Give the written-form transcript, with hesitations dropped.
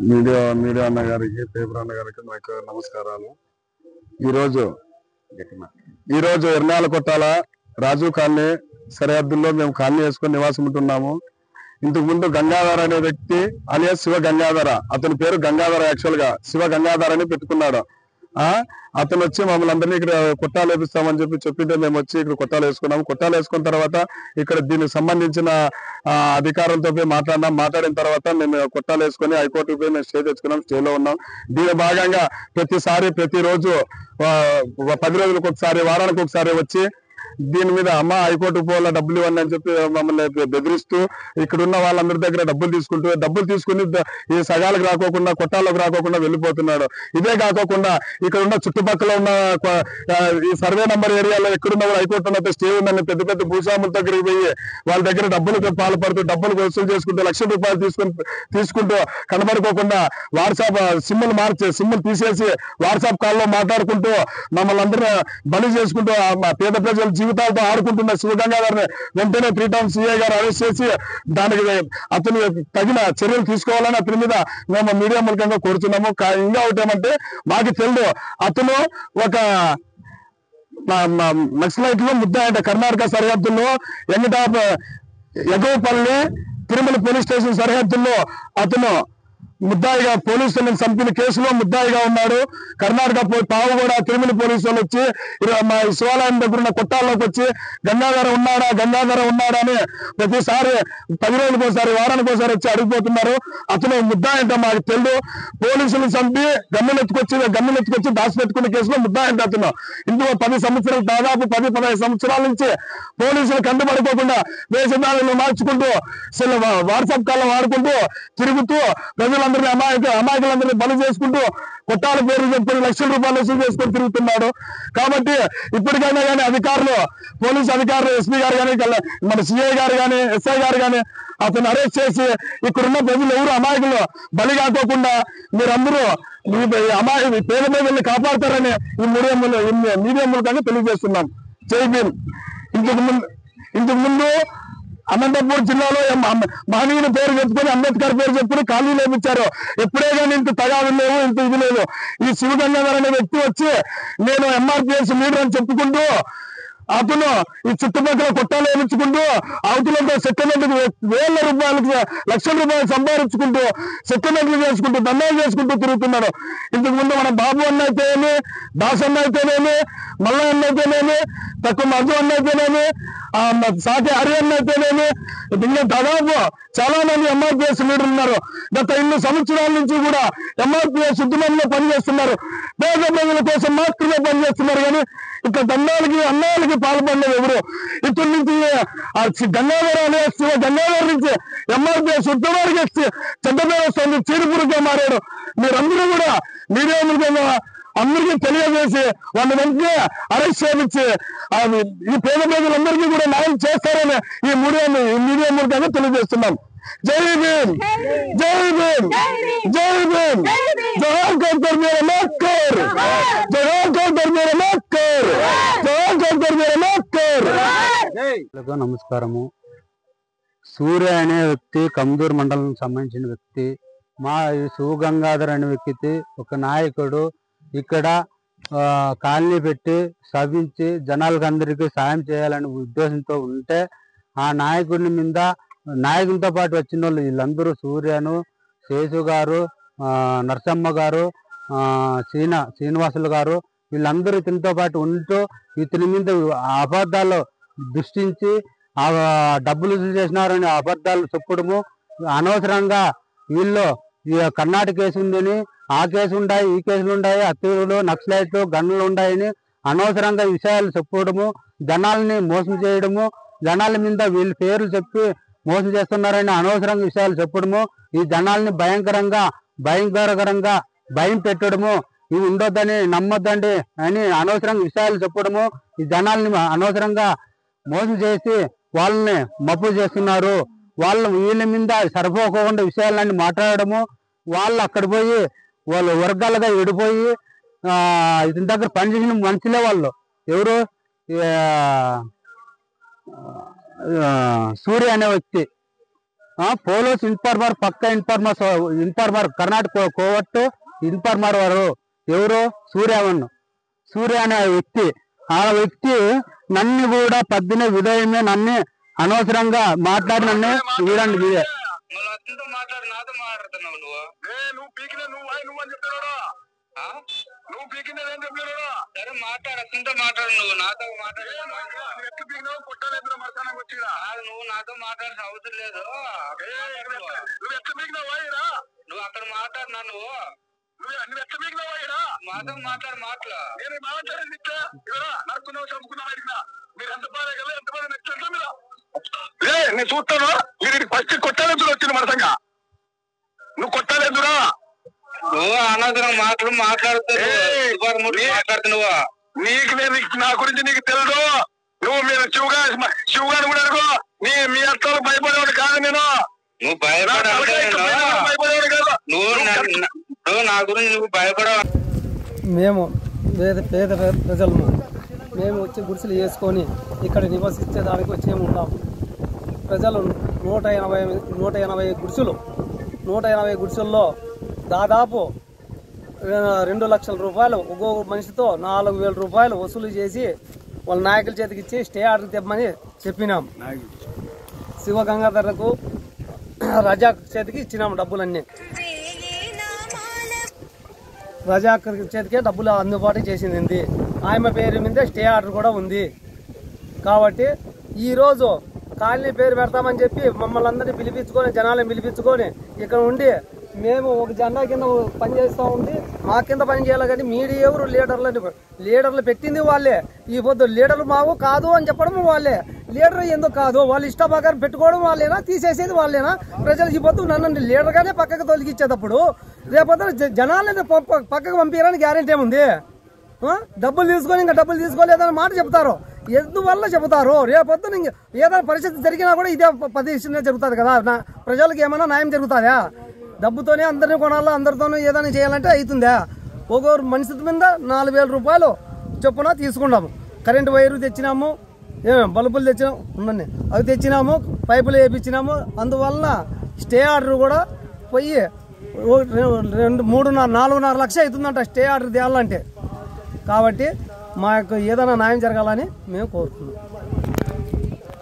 Media అన్న గారికి, paper అన్న గారికి నాకు నమస్కారాలు. ఈరోజు ఈరోజు ఎర్నాల కొట్టాల రాజీవ్ కాలనీ సరిహద్దుల్లో మేము కాలనీ వేసుకొని నివాసం ఉంటున్నాము. ఇంతకు ముందు గంగాధర అనే వ్యక్తి అలియాస్ శివ గంగాధర, అతని పేరు గంగాధర, యాక్చువల్ గా శివ గంగాధర అని పెట్టుకున్నాడు. అతను వచ్చి మమ్మల్ని అందరినీ ఇక్కడ కొట్టాలు వేపిస్తామని చెప్పింటే మేము వచ్చి ఇక్కడ కొట్టాలు వేసుకున్నాము. కొట్టాలు వేసుకున్న తర్వాత ఇక్కడ దీనికి సంబంధించిన అధికారులతో పోయి మాట్లాడిన తర్వాత మేము కొట్టాలు వేసుకొని హైకోర్టుకు పోయి మేము స్టే తెచ్చుకున్నాం. స్టేలో ఉన్నాం. దీని భాగంగా ప్రతిరోజు 10 రోజులకు ఒకసారి, వారానికి ఒకసారి వచ్చి దీని మీద హైకోర్టుకు పోవాల డబ్బులు ఇవ్వండి అని చెప్పి మమ్మల్ని బెదిరిస్తూ ఇక్కడ ఉన్న వాళ్ళందరి దగ్గర డబ్బులు తీసుకుని ఈ సగాలకు రాకోకుండా, కొట్టాలకు రాకోకుండా వెళ్ళిపోతున్నాడు. ఇదే కాకోకుండా ఇక్కడ ఉన్న చుట్టుపక్కల ఉన్న ఈ సర్వే నంబర్ ఏరియాలో ఎక్కడున్న హైకోర్టు ఉన్నట్టు స్టే ఉందని పెద్ద పెద్ద భూస్వాముల దగ్గరికి పోయి వాళ్ళ దగ్గర డబ్బులకు పాల్పడుతూ డబ్బులు వసూలు చేసుకుంటూ ₹1,00,000 తీసుకుంటూ కనబడుకోకుండా వాట్సాప్ సిమ్ములు తీసేసి వాట్సాప్ కాల్లో మాట్లాడుకుంటూ మమ్మల్ని అందరూ బలి చేసుకుంటూ పేద ప్రజల జీవితాలతో ఆడుకుంటున్న శివగంగాధర్ని వెంటనే 3 టౌన్ సిఐ గారు అరెస్ట్ చేసి దానికి అతను తగిన చర్యలు తీసుకోవాలని అతని మీద మేము మీడియా మూలకంగా కోరుతున్నాము. ఇంకా ఒకటి ఏమంటే, మాకు తెలుసు అతను ఒక నక్సలైట్ లో ముద్దాయంట. కర్ణాటక సరిహద్దుల్లో ఎగవపల్లి తిరుమల పోలీస్ స్టేషన్ సరిహద్దుల్లో అతను ముద్దాయిగా పోలీసులను చంపిన కేసులో ముద్దాయిగా ఉన్నాడు. కర్ణాటక పావుగూడ తిరుమల పోలీసు వాళ్ళు వచ్చి మా శివాలయం దగ్గర ఉన్న కొట్టాల్లోకి వచ్చి గంగాధర ఉన్నాడా అని ప్రతిసారి 10 రోజులకు ఒకసారి, వారానికి ఒకసారి వచ్చి అడిగిపోతున్నారు. అతను ముద్దాయంట మాకు తెలుసు. పోలీసులు చంపి గమ్మెనెత్తుకొచ్చి దాచిపెట్టుకున్న కేసులో ముద్దాయంట అతను. ఇందులో 10 సంవత్సరాలు, దాదాపు 10-15 సంవత్సరాల నుంచి పోలీసులు కండుపడుకోకుండా వేషధాలను మార్చుకుంటూ వాట్సాప్ కాల్లో వాడుకుంటూ తిరుగుతూ అమాయకులందరినీ బలి చేసుకుంటూ కొట్టాల పేర్లు చెప్పుకొని ₹1,00,000 వసూలు చేసుకొని తిరుగుతున్నాడు. కాబట్టి ఇప్పటికైనా కానీ అధికారులు, పోలీసు అధికారులు, ఎస్పీ గారు కానీ, మన సిఐ గారు కానీ, ఎస్ఐ గారు కానీ అతను అరెస్ట్ చేసి ఇక్కడున్న ప్రజలు ఎవరు అమాయకులు బలి కాకోకుండా మీరందరూ పేద ప్రజల్ని కాపాడతారని ఈ మీడియా మూలకంగా తెలియజేస్తున్నాం. జై భీమ్. ఇంతకు ముందు అనంతపూర్ జిల్లాలో మహనీయుని పేరు చెప్పుకొని, అంబేద్కర్ పేరు చెప్పుకొని ఖాళీ లేపించారు. ఎప్పుడే కానీ ఇంత తగాదు లేవు, ఇంత ఇది లేదు. ఈ శివగంగాధర్ అనే వ్యక్తి వచ్చి నేను ఎంఆర్పిఎస్ లీడర్ అని చెప్పుకుంటూ అతను ఈ చుట్టుపక్కల కొట్టాలు వేయించుకుంటూ అవతలతో సెటిల్మెంట్ ₹1,00,000 సంపాదించుకుంటూ సెటిల్మెంట్లు చేసుకుంటూ దండాలు చేసుకుంటూ తిరుగుతున్నాడు. ఇంతకు ముందు మన బాబు అన్న అయితేనేమి, దాస్ అన్న అయితేనేమి, మల్ల అన్న అయితేనేమి, తక్కువ మధు అన్న అయితేనేమి, సాటి హరి అన్న అయితేనేమి, ఇంకా దాదాపు చాలా మంది ఎంఆర్పిఎస్ లీడర్లు ఉన్నారు. గత 2 సంవత్సరాల నుంచి కూడా ఎంఆర్పిఎస్ ఉద్యమంలో పనిచేస్తున్నారు. పేద ప్రజల కోసం మాత్రమే పనిచేస్తున్నారు. కానీ ఇక్కడ అన్నాలకి పాల్పడలేదు ఎవరు. ఇక్కడి నుంచి గంగాధర నుంచి ఎంఆర్పిఎస్ ఉద్యమానికి చెడ్డ పేరు వస్తుంది, చీరుపురుగా మారాడు. మీరందరూ కూడా మీడియా మూలంగా అందరికీ తెలియజేసి వాళ్ళని వెంటనే అరెస్ట్ చేయించి ఈ పేద ప్రజలందరికీ కూడా న్యాయం చేస్తారని ఈ మీడియా మూలంగా తెలియజేస్తున్నాం. జై భీమ్, జై భీమ్, జై భీమ్. జోహార్ కౌంటర్ మేరా మక్కర్, జోహార్ కౌంటర్ మేరా మక్కర్, జోహార్ కౌంటర్ మేరా మక్కర్. నమస్కారము. సూర్య అనే వ్యక్తి కమ్దూర్ మండలం సంబంధించిన వ్యక్తి. మా శివగంగాధర్ అనే వ్యక్తి ఒక నాయకుడు ఇక్కడ కాలనీ పెట్టి సవించి జనాలకు అందరికీ సాయం చేయాలనే ఉద్దేశంతో ఉంటే ఆ నాయకునితో పాటు వచ్చిన వాళ్ళు వీళ్ళందరూ సూర్యను, శేషు గారు, నరసమ్మ గారు, శ్రీనివాసులు గారు వీళ్ళందరూ ఇతనితో పాటు ఉంటూ ఇతని మీద అబద్ధాలు దృష్టించి డబ్బులు చేసినారని అబద్ధాలు చెప్పడము, అనవసరంగా వీళ్ళు కర్ణాటక కేసు ఉందని, ఆ కేసు ఉన్నాయి, ఈ కేసులు ఉన్నాయి, అత్తులు, నక్సలైట్లు, గన్నులు ఉన్నాయని అనవసరంగా విషయాలు చెప్పడము, జనాల్ని మోసం చేయడము, జనాల మీద వీళ్ళ పేర్లు చెప్పి మోసం చేస్తున్నారని అనవసరంగా విషయాలు చెప్పడము, ఈ జనాల్ని భయంకరంగా భయం పెట్టడము, ఇవి ఉండొద్దని నమ్మొద్దండి అని అనవసరంగా విషయాలు చెప్పడము, ఈ జనాల్ని అనవసరంగా మోసం చేసి వాళ్ళని మప్పు చేస్తున్నారు. వీళ్ళ మీద సరిపోకుండా విషయాలన్నీ మాట్లాడము, వాళ్ళు అక్కడ పోయి వాళ్ళు వర్గాలుగా విడిపోయి ఇతని దగ్గర పనిచేసిన మనుషులే వాళ్ళు. ఎవరు? సూర్య అనే వ్యక్తి ಪೊಲೀಸ್ ಇನ್ಫಾರ್ಮರ್ ಪಕ್ಕ ಇನ್ಫಾರ್ಮರ್ ಕರ್ನಾಟಕ ಕೋವಟ್ಟು ఇన్ఫార్మర్ వారు ఎవరు సూర్య అనే వ్యక్తి. ఆ వ్యక్తి నన్ను కూడా పద్దిన ఉదయమే నన్ను అనవసరంగా మాట్లాడి నన్ను చూడండి మీరే నువ్వు నాతో మాట్లాడాల్సిన అవసరం లేదు. నువ్వు అక్కడ మాట్లాడినా నువ్వు మాతో మాట్లా నేను మాట్లాడేది నడుకున్నావు చంపుకున్నావు అడిగినా మీరు ఎంత బాగా కదా ఎంత బాగా నచ్చిందా మీరు నేను చూస్తాను. మీరు ఫస్ట్ కొట్టాలెందుకు వచ్చింది మనసంగా నువ్వు కొట్టాలెందురా నువ్వు అనవసరం మాట్లాడుతున్నావు. నీకు నేను నా గురించి నీకు తెలుసు. నువ్వు మీరు శివగాని కూడా అనుకో మీ అత్తలు భయపడేవాడు కాదు. నేను నువ్వు భయపడేవాడు కాదు. నువ్వు నా గురించి నువ్వు భయపడవు. మేము పేద ప్రజలను మేము వచ్చి గుడిసెలు వేసుకొని ఇక్కడ నివసించేదానికి వచ్చి ఉన్నాము. ప్రజలు 180 గుడిసెలు 180 గుడిసెల్లో దాదాపు 2 లక్షల రూపాయలు ఒక్కొక్క మనిషితో 4,000 రూపాయలు వసూలు చేసి వాళ్ళ నాయకుల చేతికి ఇచ్చి స్టే ఆర్డర్ తెమ్మని చెప్పినాం. శివగంగాధర్కు రజాక్ చేతికి ఇచ్చినాము డబ్బులన్నీ. రజాక్ చేతికే డబ్బులు అందుబాటు చేసింది. ఆమె పేరు మీద స్టే ఆర్డర్ కూడా ఉంది. కాబట్టి ఈరోజు కాలనీ పేరు పెడతామని చెప్పి మమ్మల్ని అందరినీ పిలిపించుకొని జనాలను పిలిపించుకొని ఇక్కడ ఉండి మేము ఒక జెండా కింద పనిచేస్తూ ఉంది. మా కింద పని చేయాలి కానీ మీడియా ఎవరు లీడర్లు పెట్టింది వాళ్ళే. ఈ పొద్దు లీడర్లు మావు కాదు అని చెప్పడం వాళ్ళే. లీడర్ ఎందుకు కాదు వాళ్ళు ఇష్టప్రకారం పెట్టుకోవడం వాళ్ళేనా తీసేసేది వాళ్ళేనా? ప్రజలు ఈ పొద్దు నన్ను లీడర్గానే పక్కకు తొలగిచ్చేటప్పుడు రేపొద్దు జనాలని పక్కకు పంపించడానికి గ్యారెంటీ ఏముంది? డబ్బులు తీసుకొని ఇంకా డబ్బులు తీసుకోలేదని మాట చెప్తారు. ఎందువల్ల చెబుతారు? రేపొద్దు ఏదైనా పరిస్థితి జరిగినా కూడా ఇదే పదిష్టంగా జరుగుతుంది కదా. ప్రజలకు ఏమైనా న్యాయం జరుగుతుందా? డబ్బుతోనే అందరినీ కొనాలా, అందరితోనూ ఏదైనా చేయాలంటే అవుతుందా? ఒక్కొక్క మనిషి మీద 4,000 రూపాయలు చొప్పున తీసుకున్నాము. కరెంటు వైరు తెచ్చినాము, బల్బులు తెచ్చినాము, ఉండండి అవి తెచ్చినాము, పైపులు వేయించినాము. అందువలన స్టే ఆర్డర్ కూడా పోయి 4,5 లక్షలు అవుతుందంట స్టే ఆర్డర్ తేవాలంటే. కాబట్టి మాకు ఏదైనా న్యాయం జరగాలని మేము కోరుతున్నాం.